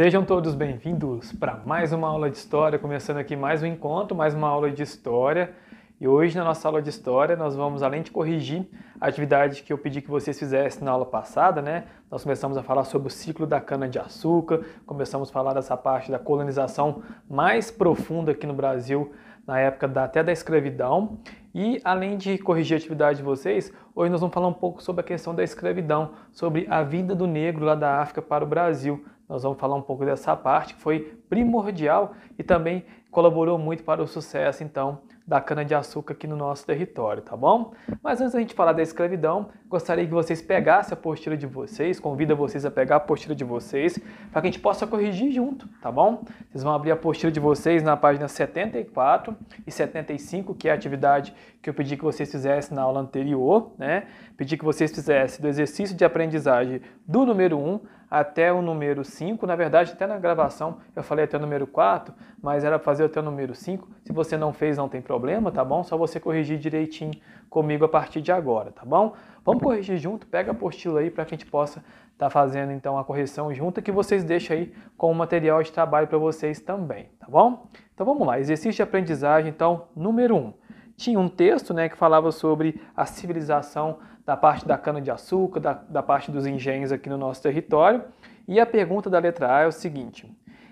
Sejam todos bem-vindos para mais uma aula de História, começando aqui mais um encontro, mais uma aula de História. E hoje na nossa aula de História nós vamos, além de corrigir a atividade que eu pedi que vocês fizessem na aula passada, né? Nós começamos a falar sobre o ciclo da cana-de-açúcar, começamos a falar dessa parte da colonização mais profunda aqui no Brasil, na época até da escravidão. E além de corrigir a atividade de vocês, hoje nós vamos falar um pouco sobre a questão da escravidão, sobre a vinda do negro lá da África para o Brasil. Nós vamos falar um pouco dessa parte que foi primordial e também colaborou muito para o sucesso, então, da cana-de-açúcar aqui no nosso território, tá bom? Mas antes da gente falar da escravidão, gostaria que vocês pegassem a apostila de vocês, convido vocês a pegar a apostila de vocês, para que a gente possa corrigir junto, tá bom? Vocês vão abrir a apostila de vocês na página 74 e 75, que é a atividade que eu pedi que vocês fizessem na aula anterior, né? Pedi que vocês fizessem do exercício de aprendizagem do número 1 até o número 5, na verdade até na gravação eu falei até o número 4, mas era para fazer até o número 5, se você não fez não tem problema, tá bom? Só você corrigir direitinho comigo a partir de agora, tá bom? Vamos corrigir junto, pega a apostila aí para que a gente possa estar fazendo então a correção junto, que vocês deixam aí com o material de trabalho para vocês também, tá bom? Então vamos lá, exercício de aprendizagem então, número 1. Tinha um texto, né, que falava sobre a civilização da parte da cana-de-açúcar, da parte dos engenhos aqui no nosso território. E a pergunta da letra A é o seguinte: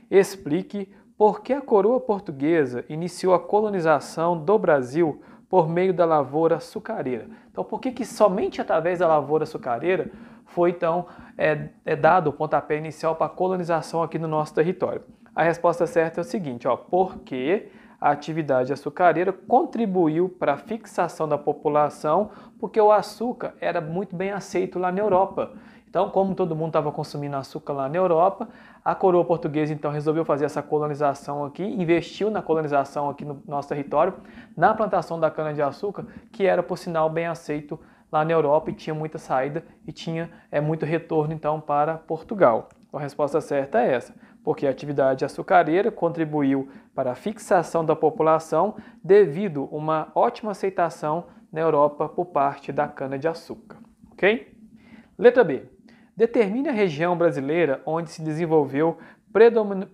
explique por que a coroa portuguesa iniciou a colonização do Brasil por meio da lavoura açucareira. Então, por que somente através da lavoura açucareira foi então dado o pontapé inicial para a colonização aqui no nosso território? A resposta certa é o seguinte, porque a atividade açucareira contribuiu para a fixação da população, porque o açúcar era muito bem aceito lá na Europa. Então, como todo mundo estava consumindo açúcar lá na Europa, a coroa portuguesa então resolveu fazer essa colonização aqui, investiu na colonização aqui no nosso território, na plantação da cana-de-açúcar, que era, por sinal, bem aceito lá na Europa e tinha muita saída e tinha muito retorno então para Portugal. Então, a resposta certa é essa, porque a atividade açucareira contribuiu para a fixação da população devido a uma ótima aceitação na Europa por parte da cana-de-açúcar. Ok? Letra B. Determine a região brasileira onde se desenvolveu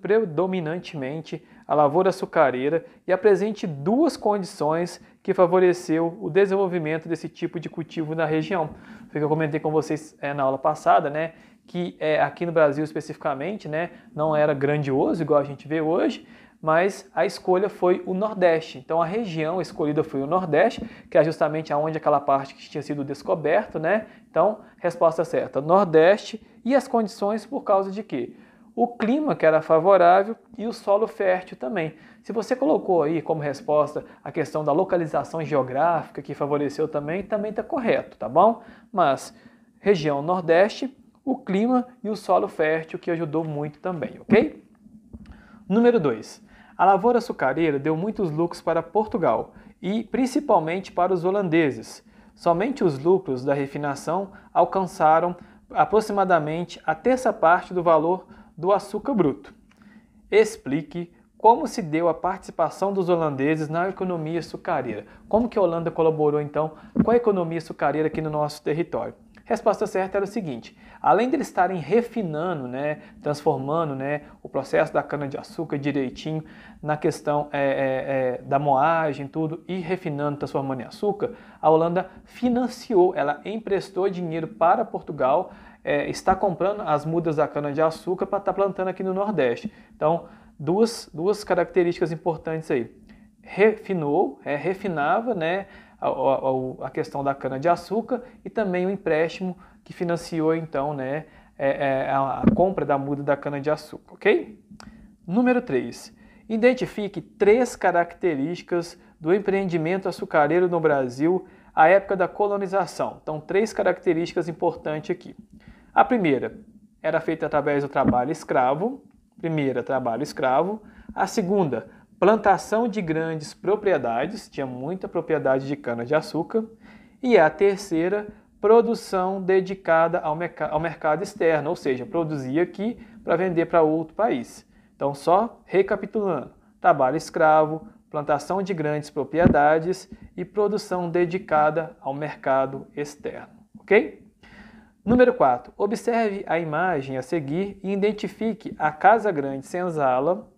predominantemente a lavoura açucareira e apresente duas condições que favoreceu o desenvolvimento desse tipo de cultivo na região. Foi o que eu comentei com vocês na aula passada, né? Que aqui no Brasil especificamente, né, não era grandioso igual a gente vê hoje, mas a escolha foi o Nordeste. Então a região escolhida foi o Nordeste, que é justamente aonde aquela parte que tinha sido descoberto, né? Então, resposta certa, Nordeste, e as condições por causa de quê? O clima que era favorável e o solo fértil também. Se você colocou aí como resposta a questão da localização geográfica que favoreceu também está correto, tá bom? Mas região Nordeste, o clima e o solo fértil que ajudou muito também, ok? Número 2. A lavoura açucareira deu muitos lucros para Portugal e principalmente para os holandeses. Somente os lucros da refinação alcançaram aproximadamente a terça parte do valor do açúcar bruto. Explique como se deu a participação dos holandeses na economia açucareira. Como que a Holanda colaborou então com a economia açucareira aqui no nosso território? Resposta certa era o seguinte: além de eles estarem refinando, né, transformando, né, o processo da cana-de-açúcar direitinho na questão da moagem, tudo, e refinando, transformando em açúcar, a Holanda financiou, ela emprestou dinheiro para Portugal, está comprando as mudas da cana-de-açúcar para estar plantando aqui no Nordeste. Então, duas características importantes aí. Refinava, né, a questão da cana-de-açúcar e também o empréstimo que financiou então, né, a compra da muda da cana-de-açúcar, ok? Número 3. Identifique 3 características do empreendimento açucareiro no Brasil à época da colonização. Então, 3 características importantes aqui. A primeira era feita através do trabalho escravo. Trabalho escravo. A segunda, plantação de grandes propriedades, tinha muita propriedade de cana-de-açúcar. E a terceira, produção dedicada ao mercado externo, ou seja, produzia aqui para vender para outro país. Então, só recapitulando, trabalho escravo, plantação de grandes propriedades e produção dedicada ao mercado externo, ok? Número 4. Observe a imagem a seguir e identifique a casa grande-senzala,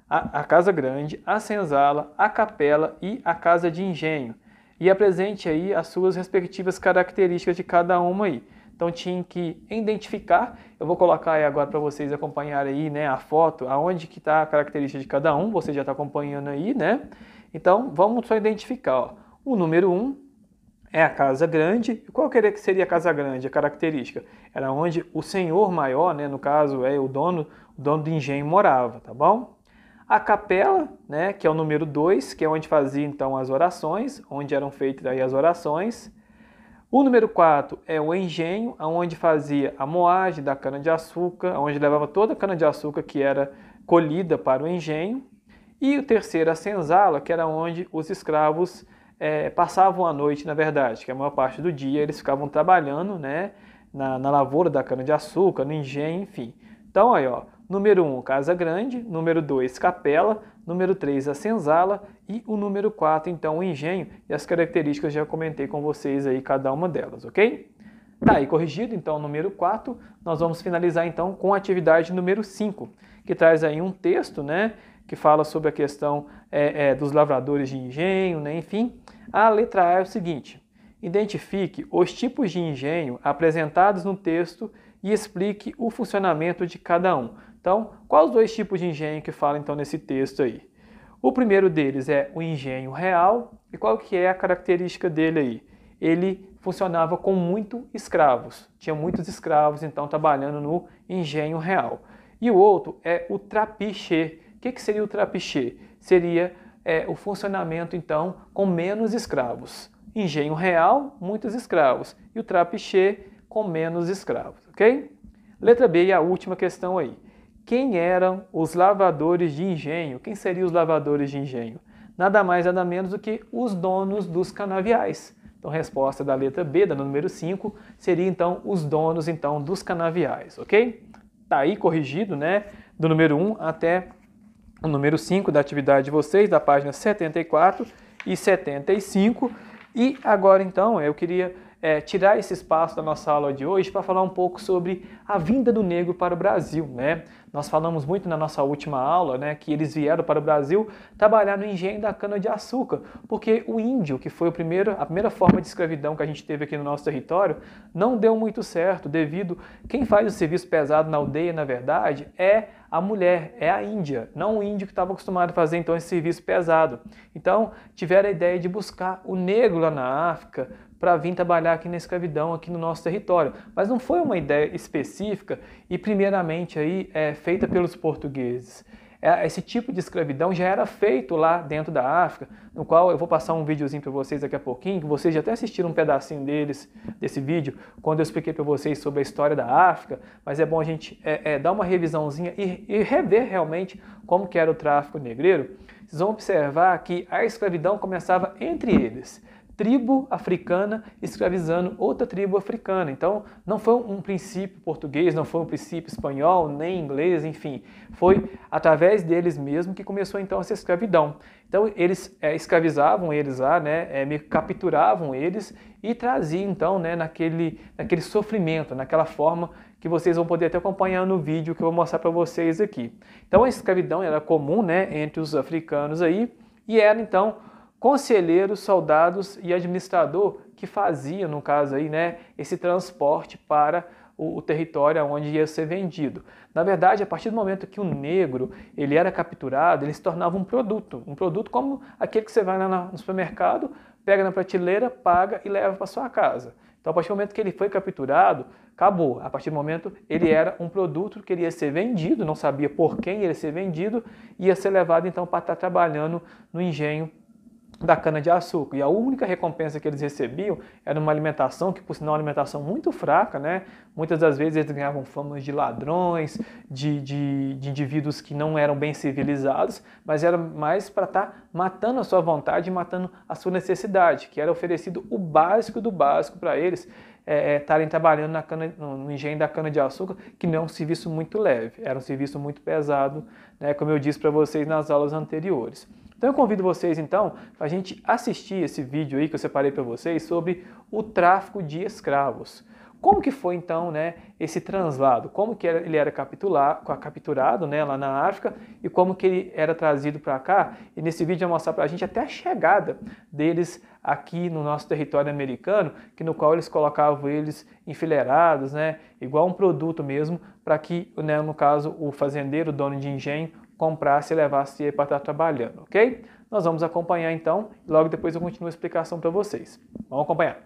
a casa grande, a senzala, a capela e a casa de engenho. E apresente aí as suas respectivas características de cada uma aí. Então tinha que identificar, eu vou colocar aí agora para vocês acompanharem aí, né, a foto, aonde que está a característica de cada um, você já está acompanhando aí, né? Então vamos só identificar, ó. O número 1 é a casa grande. Qual que seria a casa grande, a característica? Era onde o senhor maior, né, no caso é o dono do engenho morava, tá bom? A capela, né, que é o número 2, que é onde fazia então as orações, onde eram feitas aí as orações. O número 4 é o engenho, onde fazia a moagem da cana-de-açúcar, onde levava toda a cana-de-açúcar que era colhida para o engenho. E o terceiro, a senzala, que era onde os escravos passavam a noite, na verdade, que a maior parte do dia eles ficavam trabalhando, né, na lavoura da cana-de-açúcar, no engenho, enfim. Então, aí, ó, número 1, casa grande, número 2, capela, número 3, a senzala e o número 4, então, o engenho, e as características já comentei com vocês aí, cada uma delas, ok? Tá aí corrigido, então, o número 4, nós vamos finalizar, então, com a atividade número 5, que traz aí um texto, né, que fala sobre a questão dos lavradores de engenho, né, enfim. A letra A é o seguinte: identifique os tipos de engenho apresentados no texto e explique o funcionamento de cada um. Então, quais os dois tipos de engenho que falam então nesse texto aí? O primeiro deles é o engenho real, e qual que é a característica dele aí? Ele funcionava com muitos escravos, tinha muitos escravos então trabalhando no engenho real. E o outro é o trapiche. O que seria o trapiche? Seria o funcionamento então com menos escravos. Engenho real, muitos escravos, e o trapiche com menos escravos, ok? Letra B e a última questão aí. Quem eram os lavradores de engenho? Quem seriam os lavradores de engenho? Nada mais, nada menos do que os donos dos canaviais. Então, a resposta da letra B, da número 5, seria então os donos então dos canaviais, ok? Tá aí corrigido, né? Do número 1 até o número 5 da atividade de vocês, da página 74 e 75. E agora então eu queria tirar esse espaço da nossa aula de hoje para falar um pouco sobre a vinda do negro para o Brasil, né? Nós falamos muito na nossa última aula, né, que eles vieram para o Brasil trabalhar no engenho da cana-de-açúcar, porque o índio, que foi a primeira forma de escravidão que a gente teve aqui no nosso território, não deu muito certo, devido quem faz o serviço pesado na aldeia, na verdade, é a mulher, é a índia, não o índio que estava acostumado a fazer então esse serviço pesado. Então tiveram a ideia de buscar o negro lá na África para vir trabalhar aqui na escravidão, aqui no nosso território. Mas não foi uma ideia específica e primeiramente aí feita pelos portugueses. Esse tipo de escravidão já era feito lá dentro da África, no qual eu vou passar um videozinho para vocês daqui a pouquinho, que vocês já até assistiram um pedacinho desse vídeo, quando eu expliquei para vocês sobre a história da África, mas é bom a gente dar uma revisãozinha e rever realmente como que era o tráfico negreiro. Vocês vão observar que a escravidão começava entre eles. Tribo africana escravizando outra tribo africana. Então, não foi um princípio português, não foi um princípio espanhol, nem inglês, enfim. Foi através deles mesmo que começou então essa escravidão. Então, eles escravizavam eles lá, né, capturavam eles e traziam então, né, naquele sofrimento, naquela forma que vocês vão poder até acompanhar no vídeo que eu vou mostrar para vocês aqui. Então, a escravidão era comum, né, entre os africanos aí, e era então conselheiros, soldados e administrador que fazia, no caso aí, né, esse transporte para o território onde ia ser vendido. Na verdade, a partir do momento que o negro ele era capturado, ele se tornava um produto como aquele que você vai lá no supermercado, pega na prateleira, paga e leva para sua casa. Então, a partir do momento que ele foi capturado, acabou. A partir do momento ele era um produto que iria ser vendido, não sabia por quem ia ser vendido, ia ser levado então para estar trabalhando no engenho da cana-de-açúcar. E a única recompensa que eles recebiam era uma alimentação, que por sinal é uma alimentação muito fraca, né? Muitas das vezes eles ganhavam fama de ladrões, de indivíduos que não eram bem civilizados, mas era mais para estar matando a sua vontade e matando a sua necessidade, que era oferecido o básico do básico para eles estarem trabalhando no engenho da cana-de-açúcar, que não é um serviço muito leve, era um serviço muito pesado, né? Como eu disse para vocês nas aulas anteriores. Então eu convido vocês então para a gente assistir esse vídeo aí que eu separei para vocês sobre o tráfico de escravos. Como que foi então, né, esse translado? Como que ele era capturado, né, lá na África e como que ele era trazido para cá? E nesse vídeo eu vou mostrar para a gente até a chegada deles aqui no nosso território americano, no qual eles colocavam eles enfileirados, né, igual um produto mesmo, para que, né, no caso, o fazendeiro, o dono de engenho, comprasse e levasse ele para estar trabalhando, ok? Nós vamos acompanhar então e logo depois eu continuo a explicação para vocês. Vamos acompanhar.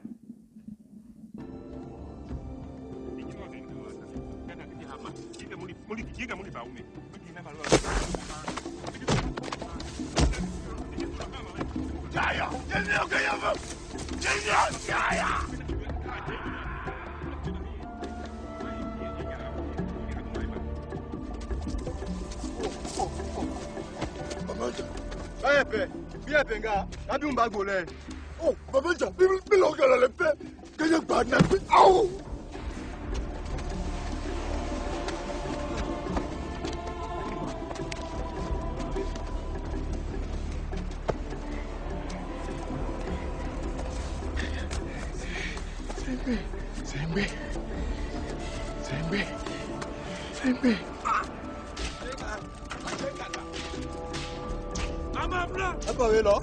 Oh, Babanja, belong à la paix. Kaya bad na. Au! Sembe. Apa welo?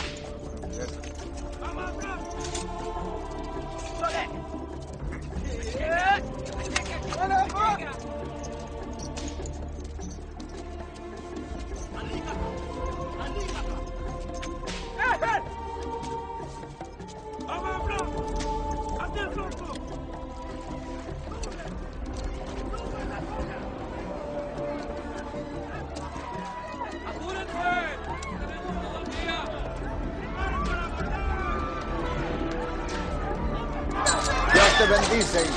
Dios te bendice, hijo.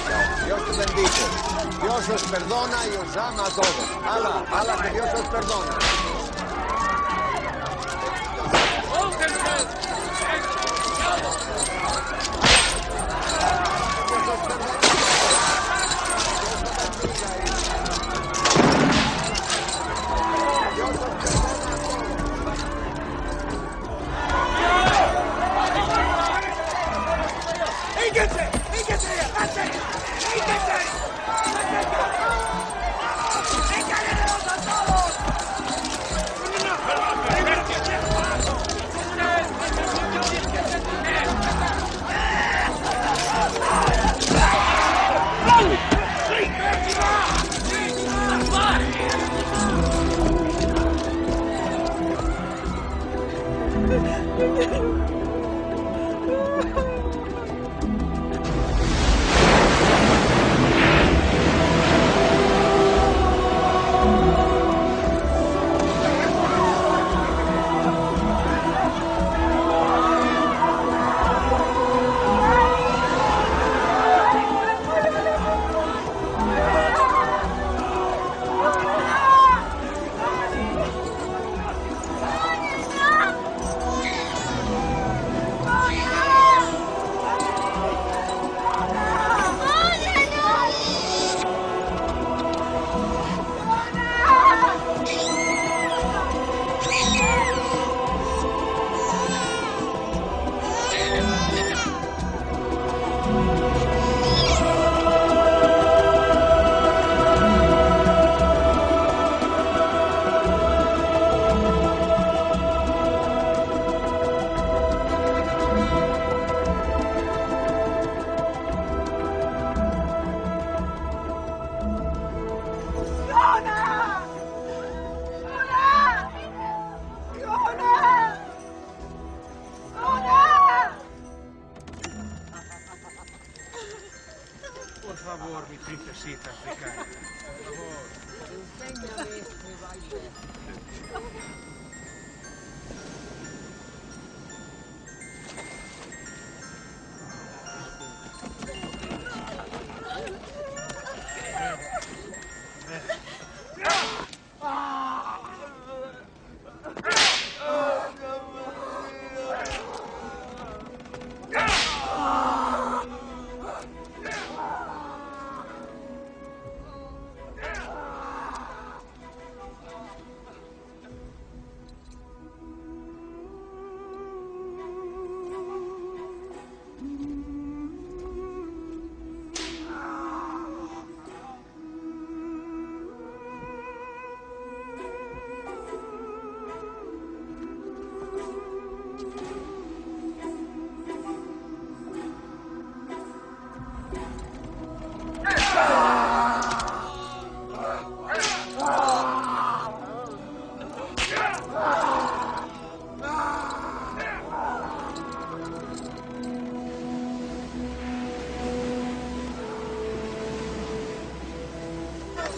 Dios te bendice. Dios os perdona y os ama a todos. Ala, que Dios os perdona. Por favor, mi princesita africana. Por favor. Enséñame este baile.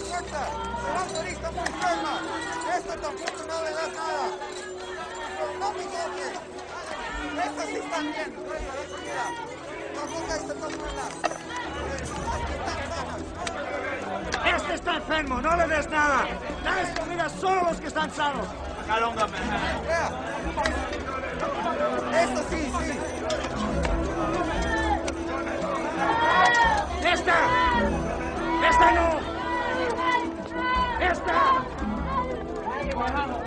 fuerza. El arco está muy ferma. Esta tampoco no le das nada. No me toques. Estas sí están bien. Mira. Tampoco esta tampoco. Este está enfermo, no le des nada. Dales comida solo a los que están sanos. Esto sí, sí. ¡Esta! ¡Esta no! ¡Esta!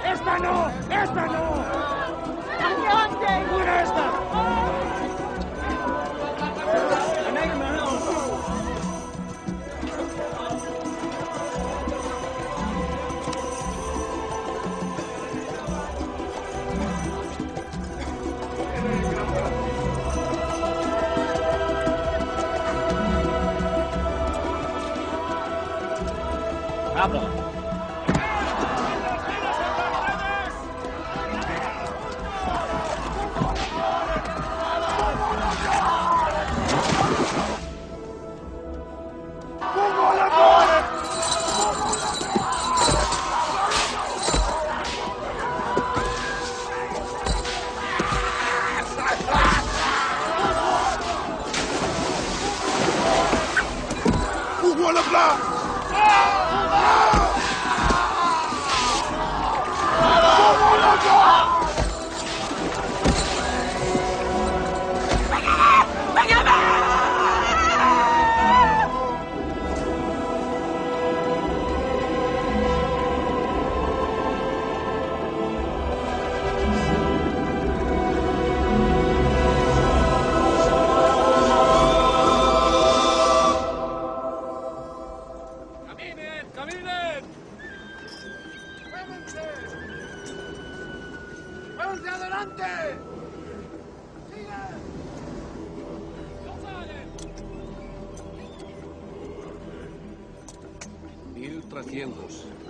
¡Esta no! ¡Esta no! ¡Una esta! Habla.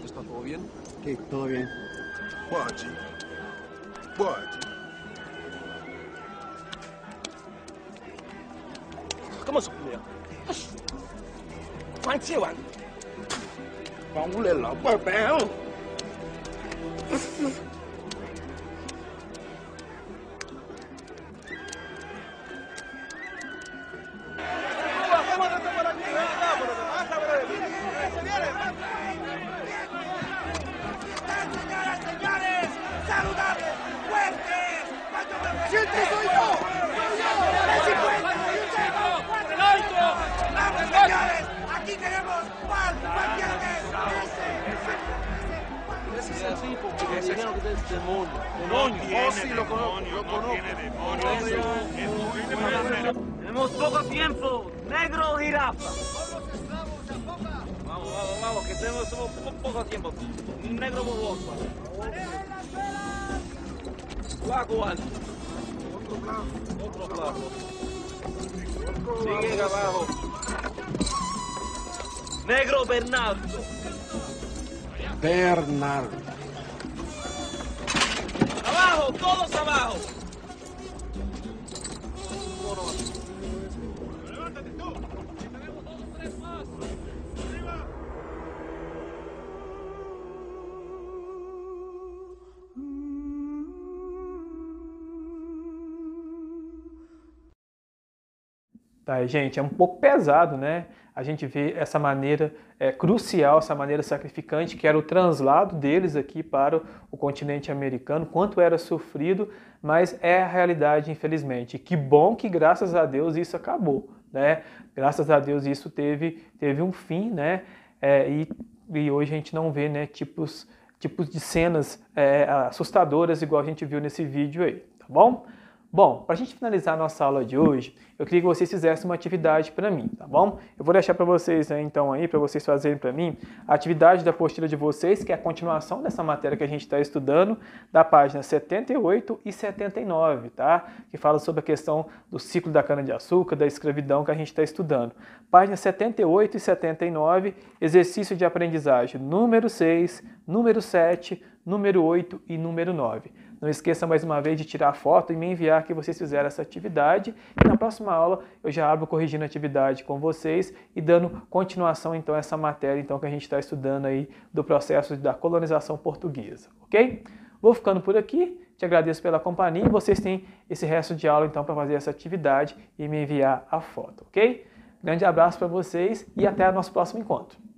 ¿Está todo bien? Sí, todo bien. Pode. Pode. ¿Cómo se puede? 关切完，把我的老伴办了。Tenemos poco tiempo, negro jirafa. Vamos, que tenemos poco tiempo. Negro bobosa. Guaguan. Otro plato. Sigue abajo. Negro Bernardo. Bernardo. Abajo, todos abajo. Tá, gente, é um pouco pesado, né? A gente vê essa maneira crucial, essa maneira sacrificante, que era o translado deles aqui para o continente americano, quanto era sofrido, mas é a realidade, infelizmente. E que bom que, graças a Deus, isso acabou, né? Graças a Deus isso teve um fim, né? E hoje a gente não vê, né, tipos de cenas assustadoras igual a gente viu nesse vídeo aí, tá bom? Bom, para a gente finalizar a nossa aula de hoje, eu queria que vocês fizessem uma atividade para mim, tá bom? Eu vou deixar para vocês, né, então, aí, para vocês fazerem para mim, a atividade da apostila de vocês, que é a continuação dessa matéria que a gente está estudando, da página 78 e 79, tá? Que fala sobre a questão do ciclo da cana-de-açúcar, da escravidão que a gente está estudando. Página 78 e 79, exercício de aprendizagem número 6, número 7, número 8 e número 9. Não esqueça mais uma vez de tirar foto e me enviar que vocês fizeram essa atividade. E na próxima aula eu já abro corrigindo a atividade com vocês e dando continuação então a essa matéria então, que a gente está estudando aí do processo da colonização portuguesa, ok? Vou ficando por aqui, te agradeço pela companhia e vocês têm esse resto de aula então para fazer essa atividade e me enviar a foto, ok? Grande abraço para vocês e até o nosso próximo encontro.